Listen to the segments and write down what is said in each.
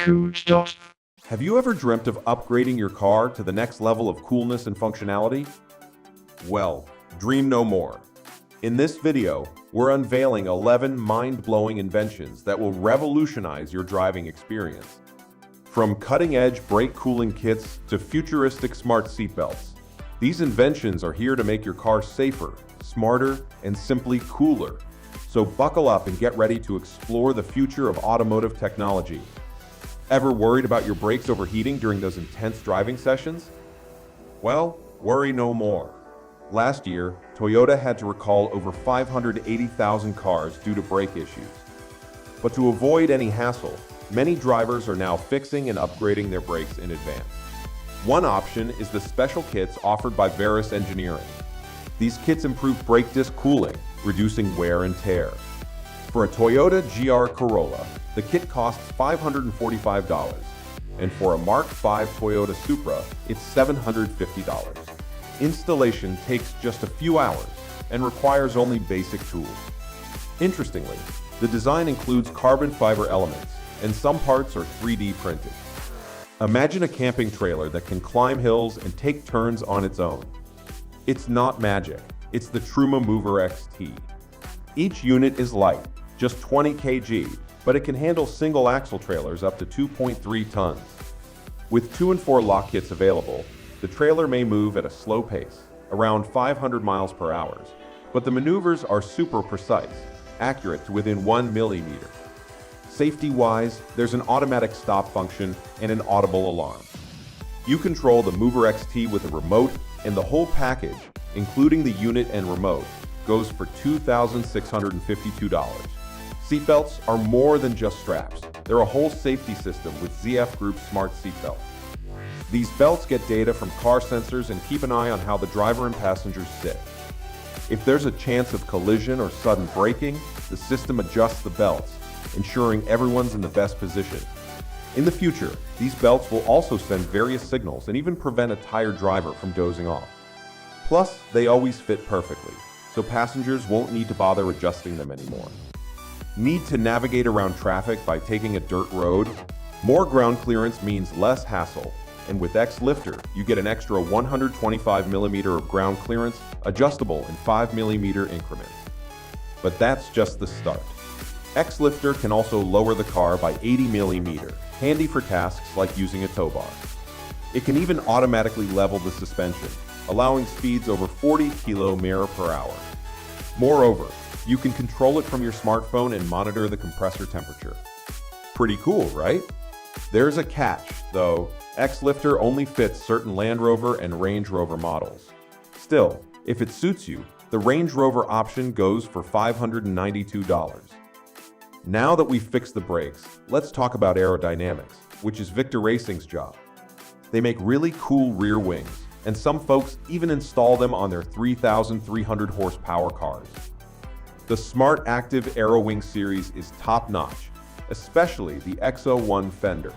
Have you ever dreamt of upgrading your car to the next level of coolness and functionality? Well, dream no more. In this video, we're unveiling 11 mind-blowing inventions that will revolutionize your driving experience. From cutting-edge brake cooling kits to futuristic smart seatbelts, these inventions are here to make your car safer, smarter, and simply cooler. So buckle up and get ready to explore the future of automotive technology. Ever worried about your brakes overheating during those intense driving sessions? Well, worry no more. Last year, Toyota had to recall over 580,000 cars due to brake issues. But to avoid any hassle, many drivers are now fixing and upgrading their brakes in advance. One option is the special kits offered by Veris Engineering. These kits improve brake disc cooling, reducing wear and tear. For a Toyota GR Corolla, the kit costs $545, and for a Mark V Toyota Supra, it's $750. Installation takes just a few hours and requires only basic tools. Interestingly, the design includes carbon fiber elements, and some parts are 3D printed. Imagine a camping trailer that can climb hills and take turns on its own. It's not magic, it's the Truma Mover XT. Each unit is light, just 20 kg, but it can handle single axle trailers up to 2.3 tons. With 2 and 4 lock kits available, the trailer may move at a slow pace, around 500 miles per hour, but the maneuvers are super precise, accurate to within 1 millimeter. Safety-wise, there's an automatic stop function and an audible alarm. You control the Mover XT with a remote, and the whole package, including the unit and remote, goes for $2,652. Seatbelts are more than just straps. They're a whole safety system with ZF Group Smart Seatbelts. These belts get data from car sensors and keep an eye on how the driver and passengers sit. If there's a chance of collision or sudden braking, the system adjusts the belts, ensuring everyone's in the best position. In the future, these belts will also send various signals and even prevent a tired driver from dozing off. Plus, they always fit perfectly, so passengers won't need to bother adjusting them anymore. Need to navigate around traffic by taking a dirt road? More ground clearance means less hassle, and with XLifter, you get an extra 125mm of ground clearance, adjustable in 5mm increments. But that's just the start. XLifter can also lower the car by 80mm, handy for tasks like using a tow bar. It can even automatically level the suspension, allowing speeds over 40 km/h. Moreover, you can control it from your smartphone and monitor the compressor temperature. Pretty cool, right? There's a catch, though. XLifter only fits certain Land Rover and Range Rover models. Still, if it suits you, the Range Rover option goes for $592. Now that we've fixed the brakes, let's talk about aerodynamics, which is Victor Racing's job. They make really cool rear wings, and some folks even install them on their 3,300 horsepower cars. The Smart Active Aero Wing series is top-notch, especially the X01 fender.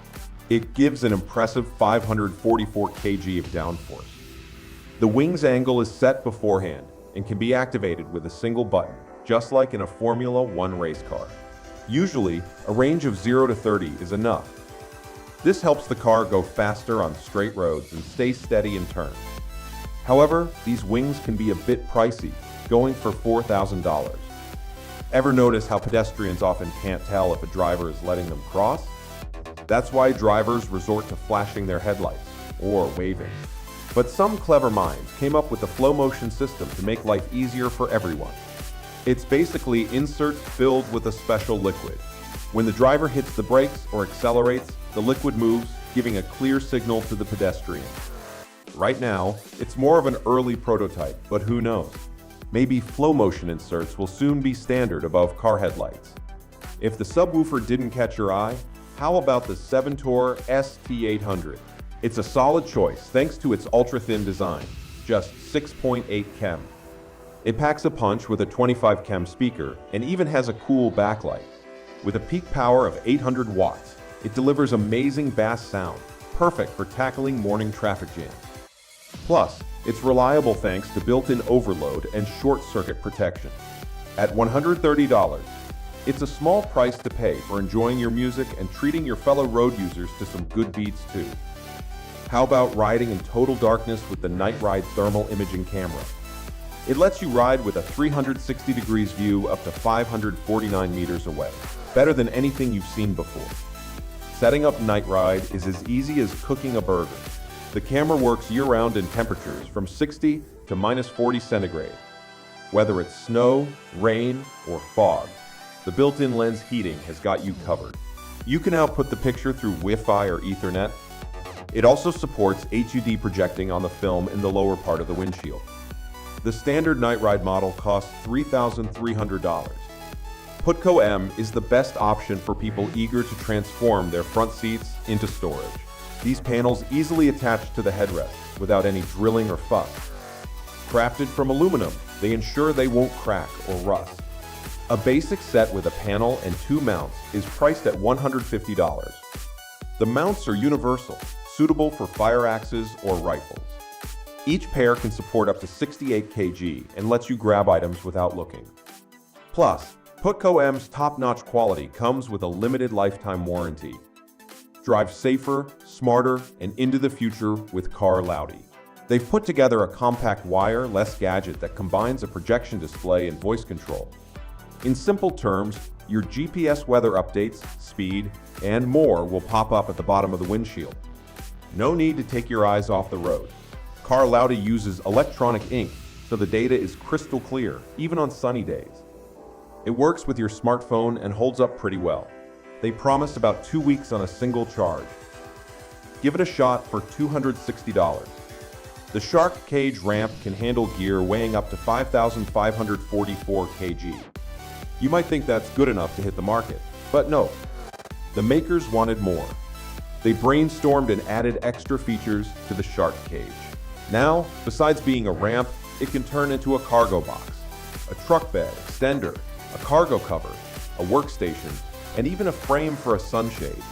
It gives an impressive 544 kg of downforce. The wing's angle is set beforehand and can be activated with a single button, just like in a Formula One race car. Usually, a range of 0 to 30 is enough. This helps the car go faster on straight roads and stay steady in turns. However, these wings can be a bit pricey, going for $4,000. Ever notice how pedestrians often can't tell if a driver is letting them cross? That's why drivers resort to flashing their headlights or waving. But some clever minds came up with the Flowmotion system to make life easier for everyone. It's basically inserts filled with a special liquid. When the driver hits the brakes or accelerates, the liquid moves, giving a clear signal to the pedestrian. Right now, it's more of an early prototype, but who knows? Maybe Flowmotion inserts will soon be standard above car headlights. If the subwoofer didn't catch your eye, how about the 7-Tor ST800? It's a solid choice thanks to its ultra-thin design, just 6.8 chem. It packs a punch with a 25 chem speaker and even has a cool backlight. With a peak power of 800 watts, it delivers amazing bass sound, perfect for tackling morning traffic jams. Plus, it's reliable thanks to built-in overload and short-circuit protection. At $130, It's a small price to pay for enjoying your music and treating your fellow road users to some good beats too. How about riding in total darkness with the Night Ride thermal imaging camera? It lets you ride with a 360 degrees view up to 549 meters away, better than anything you've seen before. Setting up Night Ride is as easy as cooking a burger. The camera works year-round in temperatures from 60 to -40 centigrade. Whether it's snow, rain, or fog, the built-in lens heating has got you covered. You can output the picture through Wi-Fi or Ethernet. It also supports HUD projecting on the film in the lower part of the windshield. The standard Night Ride model costs $3,300. Putco M is the best option for people eager to transform their front seats into storage. These panels easily attach to the headrest without any drilling or fuss. Crafted from aluminum, they ensure they won't crack or rust. A basic set with a panel and 2 mounts is priced at $150. The mounts are universal, suitable for fire axes or rifles. Each pair can support up to 68 kg and lets you grab items without looking. Plus, Putco M's top-notch quality comes with a limited lifetime warranty. Drive safer, smarter, and into the future with Car Loudy. They've put together a compact wireless gadget that combines a projection display and voice control. In simple terms, your GPS weather updates, speed, and more will pop up at the bottom of the windshield. No need to take your eyes off the road. Car Loudy uses electronic ink, so the data is crystal clear, even on sunny days. It works with your smartphone and holds up pretty well. They promise about 2 weeks on a single charge. Give it a shot for $260. The Shark Cage ramp can handle gear weighing up to 5,544 kg. You might think that's good enough to hit the market, but no. The makers wanted more. They brainstormed and added extra features to the Shark Cage. Now, besides being a ramp, it can turn into a cargo box, a truck bed, extender, a cargo cover, a workstation, and even a frame for a sunshade.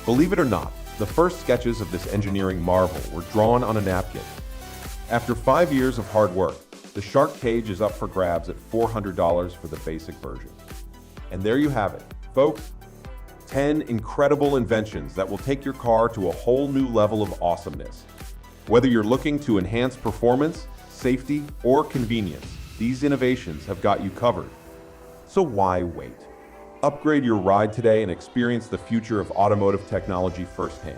Believe it or not, the first sketches of this engineering marvel were drawn on a napkin. After 5 years of hard work, the Shark Cage is up for grabs at $400 for the basic version. And there you have it, folks. 10 incredible inventions that will take your car to a whole new level of awesomeness. Whether you're looking to enhance performance, safety, or convenience, these innovations have got you covered. So why wait? Upgrade your ride today and experience the future of automotive technology firsthand.